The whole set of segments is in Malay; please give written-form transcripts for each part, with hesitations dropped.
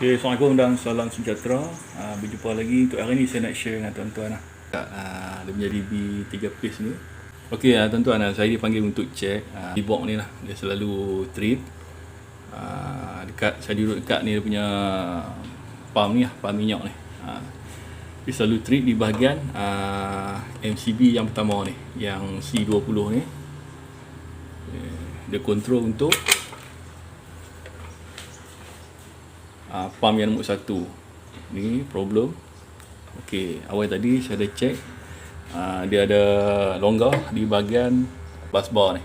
Okay, Assalamualaikum dan salam sejahtera. Berjumpa lagi. Untuk hari ni saya nak share dengan tuan-tuan dia punya DB 3 piece ni. Okay, tuan-tuan, saya dipanggil untuk check D-box ni lah. Dia selalu trip. Saya duduk dekat ni dia punya pump ni lah, pump minyak ni. Dia selalu trip di bahagian MCB yang pertama ni, yang C20 ni. Dia kontrol untuk pump yang nombor 1 ni problem. Okey, awal tadi saya dah check dia ada longgar di bahagian bus bar ni.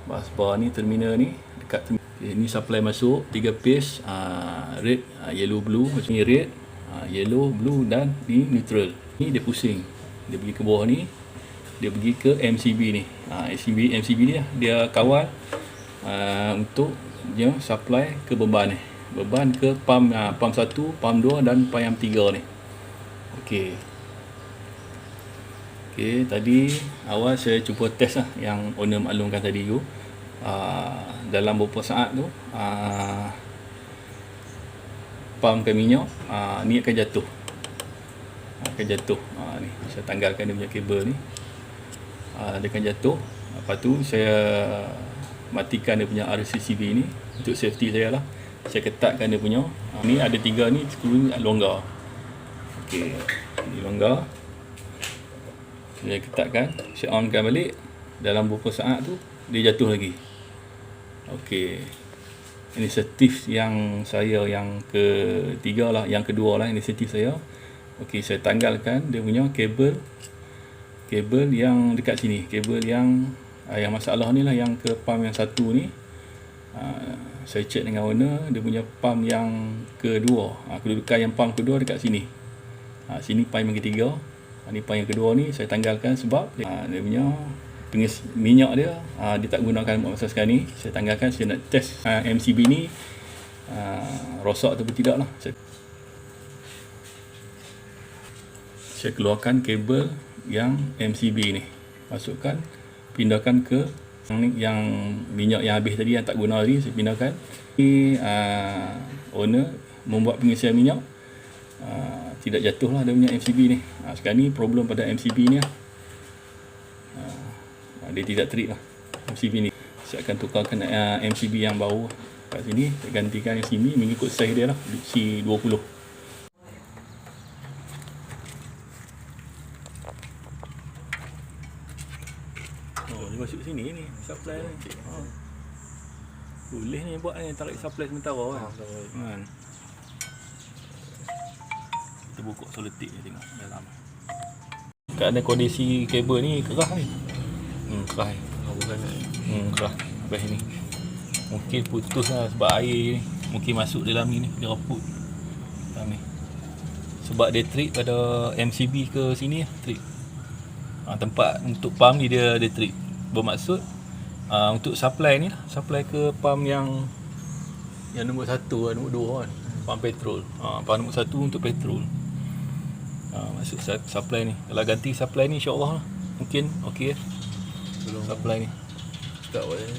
Bus bar ni, terminal ni dekat ini supply masuk 3 piece red, yellow, blue. Macam ni red, yellow, blue dan ni neutral. Ni dia pusing, dia pergi ke bawah ni, dia pergi ke MCB ni. MCB ni dia kawal untuk dia supply ke beban ni, beban ke pump 1, pump 2 dan pump yang 3 ni. Okey. Okey, tadi awal saya cuba test lah yang owner maklumkan tadi tu. Dalam beberapa saat tu pump ke minyak ni akan jatuh. Ni saya tanggalkan dia punya kabel ni. Dia akan jatuh. Lepas tu saya matikan dia punya RCCB ni untuk safety saya lah. Saya ketatkan dia punya ni ada 3 ni, skru longgar. Okey, ni longgar. Saya ketatkan, saya onkan balik. Dalam beberapa saat tu dia jatuh lagi. Okey, inisiatif yang saya yang ketiga lah, yang kedua lah inisiatif saya. Okey, saya tanggalkan dia punya kabel yang dekat sini, kabel yang masalah ni lah, yang ke pump yang 1 ni. Saya check dengan owner, dia punya pump yang kedua, kedudukan yang pump kedua dekat sini. Sini pump yang ketiga, ni pump yang kedua ni saya tanggalkan sebab dia punya pengisi minyak dia tak gunakan masa sekarang ni. Saya tanggalkan, saya nak test MCB ni rosak atau tidak lah. Saya keluarkan kabel yang MCB ni, masukkan, pindahkan ke yang minyak yang habis tadi, yang tak guna tadi, saya pindahkan. Ni owner membuat pengisian minyak tidak jatuh lah dia punya MCB ni. Sekarang ni problem pada MCB ni lah. Dia tidak trip lah MCB ni. Saya akan tukarkan MCB yang baru kat sini. Saya gantikan MCB mengikut size dia lah, C20. Dia masuk sini ni, supply ni. Boleh ni buat ni, tarik supply sementara kan. Kita buka solotik ni, tengok dalam. Keadaan kondisi kabel ni kerah ni. Kerah ni. Kerah habis ni. Mungkin putus lah sebab air ni mungkin masuk dalam ni, dia raput dalam ni. Sebab dia trip pada MCB ke sini lah, trip. Tempat untuk pump ni dia trip. Bermaksud untuk supply ni lah, supply ke pump yang nombor 1 lah, nombor 2 kan, pump petrol. Pump nombor 1 untuk petrol. Maksud supply ni, kalau ganti supply ni insyaAllah lah, mungkin okey lah supply ni. Tak boleh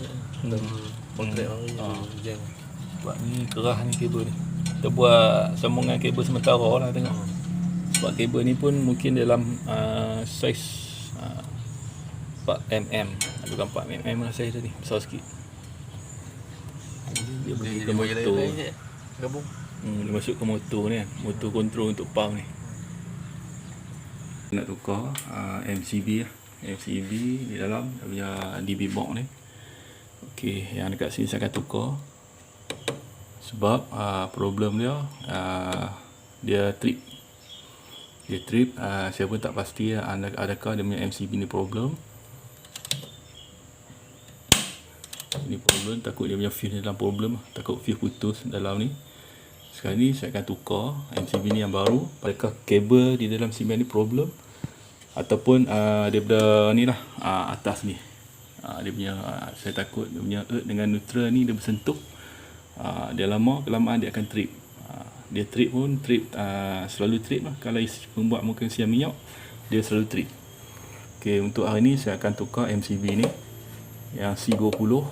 kontrak hari jam. Sebab ni kerah ni kabel ni. Kita buat sambungan kabel sementara lah, tengok. Sebab kabel ni pun mungkin dalam saiz 4mm, bukan 4mm lah saiz tadi, besar sikit. Dia pergi ke motor, Gabung. dia masuk ke motor ni kan, motor kontrol untuk pump ni. Nak tukar MCB lah, MCB di dalam dia punya DB box ni. Okey, yang dekat sini saya akan tukar sebab problem dia dia trip. Saya pun tak pasti adakah dia punya MCB ni problem. Ini problem, takut dia punya fuse dalam problem, takut fuse putus dalam ni. Sekarang ni saya akan tukar MCB ni yang baru. Adakah kabel di dalam simen ni problem, ataupun daripada ni lah, atas ni dia punya saya takut dia punya earth dengan neutral ni dia bersentuh. Dia kelamaan dia akan trip. Dia trip pun selalu trip lah. Kalau membuat mungkin siam minyak, dia selalu trip. Okey, untuk hari ni saya akan tukar MCB ni yang C20.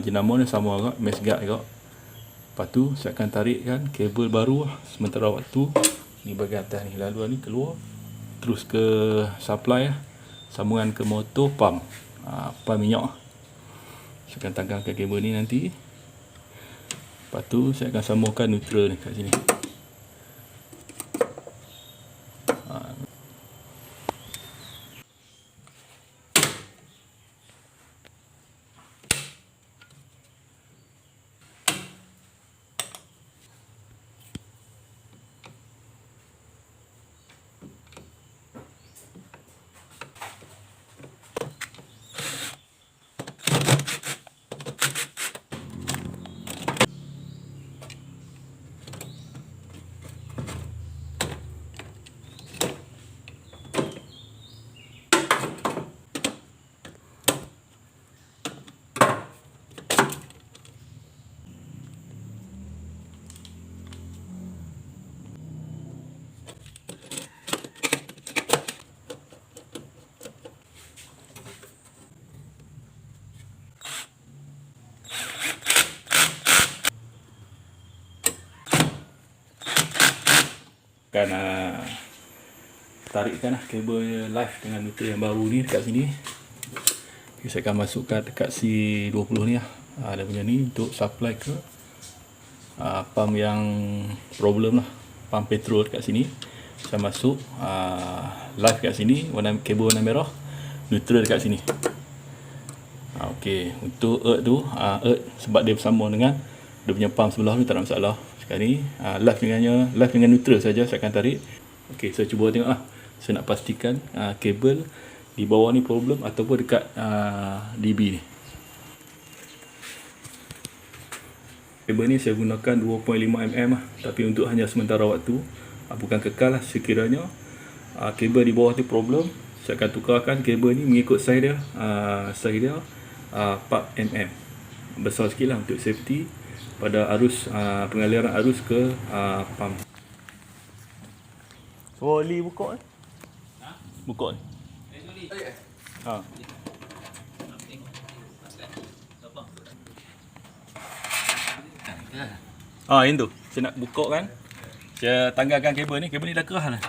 Jenama dia sama agak, mesh guard agak. Lepas tu saya akan tarikkan kabel baru sementara waktu. Ni bahagian atas ni, laluan ni keluar terus ke supply sambungan ke motor pump, pump minyak. Saya akan tanggalkan kabel ni nanti. Lepas tu saya akan sambungkan neutral ni kat sini. Akan tarikkan kabel live dengan neutral yang baru ni dekat sini. Okay, saya akan masukkan dekat C20 ni dia punya ni untuk supply ke pump yang problem lah, pump petrol dekat sini. Saya masuk live dekat sini, kabel warna merah, neutral dekat sini. Okey, untuk earth tu, earth sebab dia bersambung dengan dia punya pump sebelah tu tak ada masalah. Sekarang ni live dengan neutral saja saya akan tarik. Okey, saya cuba tengok saya nak pastikan kabel di bawah ni problem ataupun dekat DB ni. Kabel ni saya gunakan 2.5 mm tapi untuk hanya sementara waktu, bukan kekal lah. Sekiranya kabel di bawah tu problem, saya akan tukarkan kabel ni mengikut saiz dia, 4 mm. Besar sikit lah untuk safety pada arus pengaliran arus ke pump. So Oli buka ni. Buka ni. Yang tu saya nak buka kan. Saya tanggalkan kabel ni. Kabel ni dah keras dah.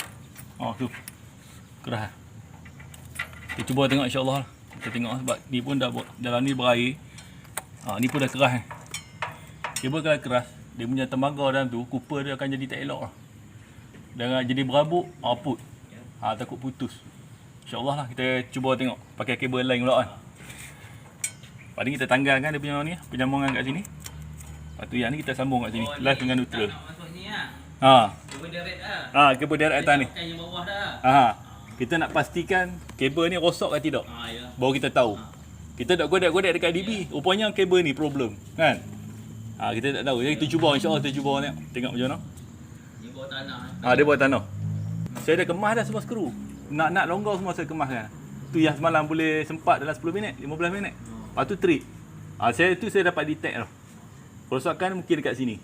Tu. Keras. Kita cuba tengok insya-Allah. Kita tengok sebab ni pun dah dalam ni berair. Ni pun dah keras. Kabel kalau keras, dia punya tembaga dalam tu, cooper dia akan jadi tak elok lah. Dia jadi berabuk, output. Takut putus. InsyaAllah lah, kita cuba tengok pakai kabel lain pula kan. Lepas ni kita tanggalkan dia punya ni, penyambungan kat sini. Lepas tu yang ni kita sambung kat sini, live dengan neutral. Kabel direct lah. Kabel direct atas ni. Yang bawah dah. Kita nak pastikan kabel ni rosak ke tidak. Baru kita tahu. Kita tak godek-godek dekat DB, rupanya kabel ni problem kan. Kita tak tahu. Jadi kita cuba, insya-Allah kita cuba tengok macam mana. Ni bawah tanah. Dia bawah tanah. Saya dah kemas dah semua skru. Nak longgar semua saya kemaskan. Tu yang semalam boleh sempat dalam 10 minit, 15 minit. Lepas tu trip. Saya dapat detect dah. Kerosakan mungkin dekat sini.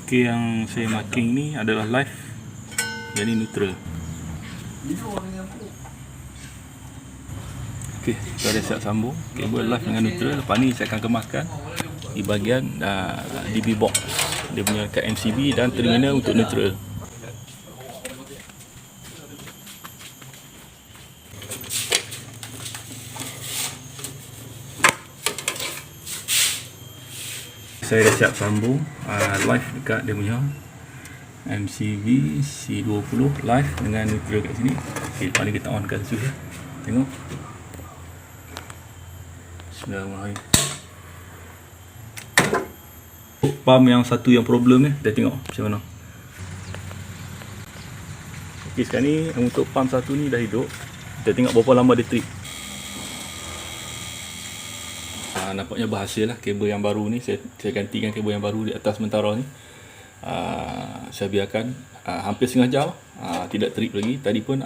Okey, yang saya marking ni adalah live. Yang ni neutral. Okey, saya dah siap sambung kabel live dengan neutral. Lepas ni saya akan kemaskan di bahagian DB box. Dia punya kat MCB dan terminal untuk neutral. Saya dah siap sambung live dekat dia punya MCB C20 live dengan neutral kat sini. Okey, lepas ni kita onkan switch. Tengok. Bismillahirrahmanirrahim. Pump yang satu yang problem ni, kita tengok macam mana. Okey, sekarang ni untuk pump satu ni dah hidup. Kita tengok berapa lama dia trip. Nampaknya berhasil lah kabel yang baru ni. Saya gantikan kabel yang baru di atas sementara ni. Saya biarkan hampir setengah jam tidak trip lagi. Tadi pun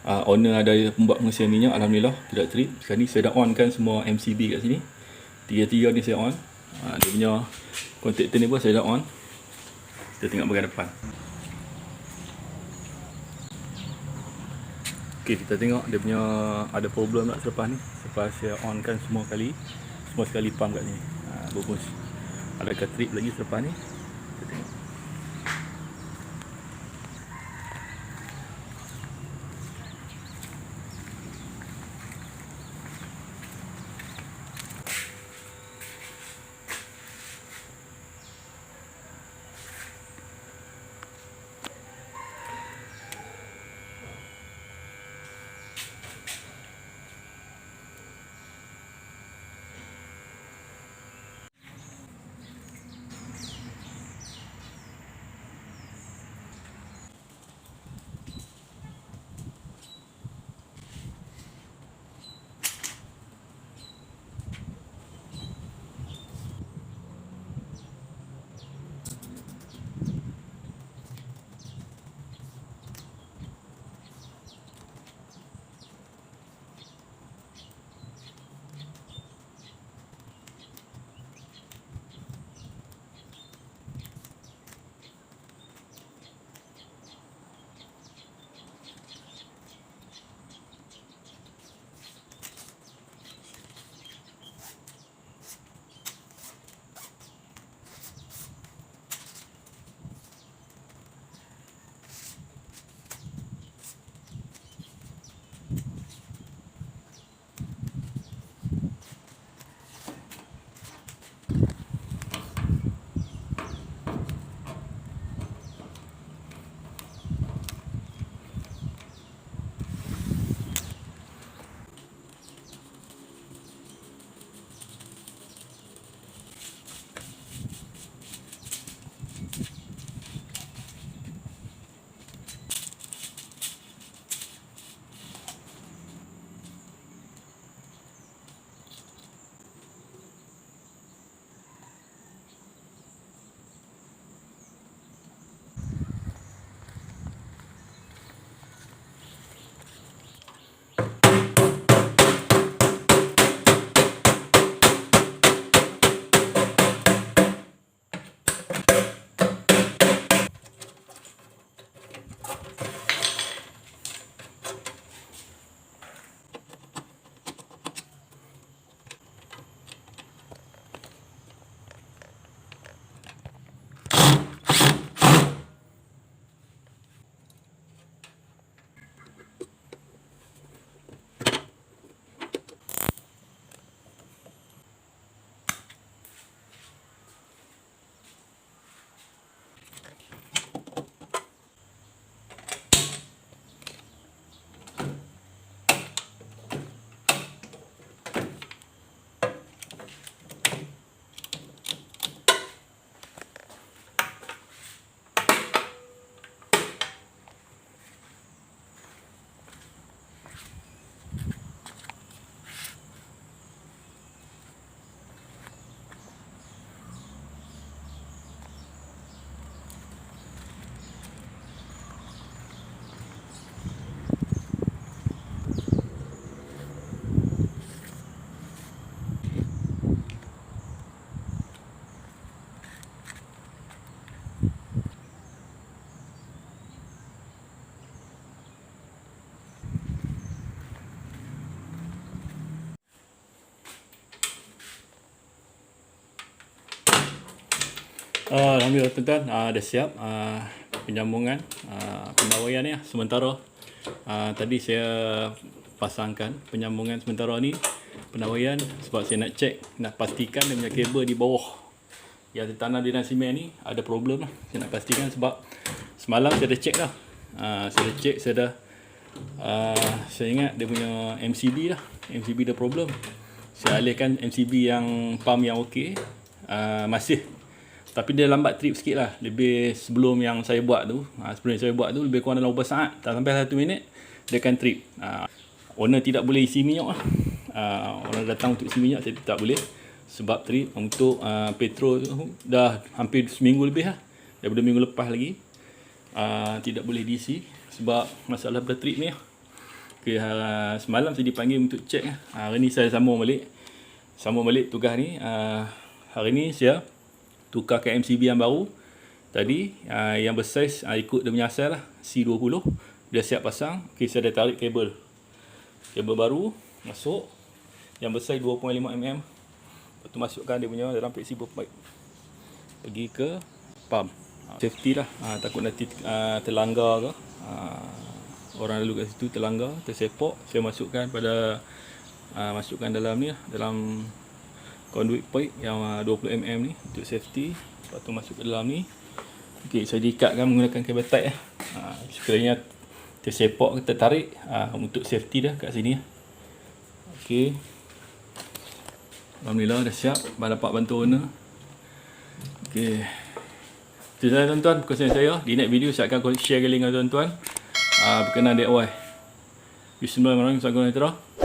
owner ada pembuat pengisian minyak, alhamdulillah tidak trip. Sekarang ni saya dah on kan semua MCB kat sini. Tiga-tiga ni saya on. Dia punya kontaktor ni pun saya dah on. Kita tengok bahagian depan. Okey, kita tengok dia punya ada problem tak selepas ni. Selepas saya on kan semua sekali pump kat sini. Bagus. Adakah trip lagi selepas ni? Kita tengok. Alhamdulillah tuan-tuan, dah siap penyambungan pendawaian ni sementara. Tadi saya pasangkan penyambungan sementara ni pendawaian sebab saya nak check, nak pastikan dia punya kabel di bawah yang ditanam di dalam simen ni ada problem lah. Saya nak pastikan sebab semalam saya dah check dah. Saya ingat dia punya MCB lah. MCB ada problem. Saya alihkan MCB yang pump yang okey. Masih, tapi dia lambat trip sikit lah. Lebih sebelum yang saya buat tu. Sebelum yang saya buat tu lebih kurang dalam beberapa saat, tak sampai 1 minit dia akan trip. Owner tidak boleh isi minyak lah. Orang datang untuk isi minyak saya tak boleh sebab trip. Untuk petrol tu dah hampir seminggu lebih lah, daripada minggu lepas lagi. Tidak boleh diisi sebab masalah trip ni lah. Okay, semalam saya dipanggil untuk check. Hari ni saya sambung balik tugas ni. Hari ni saya tukarkan MCB yang baru. Tadi yang bersaiz ikut dia punya asal lah, C20. Dah siap pasang. Okey, saya dah tarik kabel. Kabel baru masuk. Yang besar 2.5 mm. Lepas tu masukkan dia punya dalam flexible pipe. Pergi ke pump. Safety lah. Takut nanti terlanggar ke. Orang lalu kat situ terlanggar, tersepok. Saya masukkan masukkan dalam ni lah, dalam conduit pipe yang 20 mm ni untuk safety. Lepas tu masuk ke dalam ni. Okey, saya diikatkan menggunakan kabel tight lah. Sekiranya tersepok ke tertarik, untuk safety dah kat sini. Okey. Alhamdulillah dah siap. Dapat bantu owner. Okey. Itu sahaja tuan-tuan perkongsian saya. Di next video saya akan share link dengan tuan-tuan berkenaan DIY. Bismillahirrahmanirrahim. Assalamualaikum warahmatullahi wabarakatuh.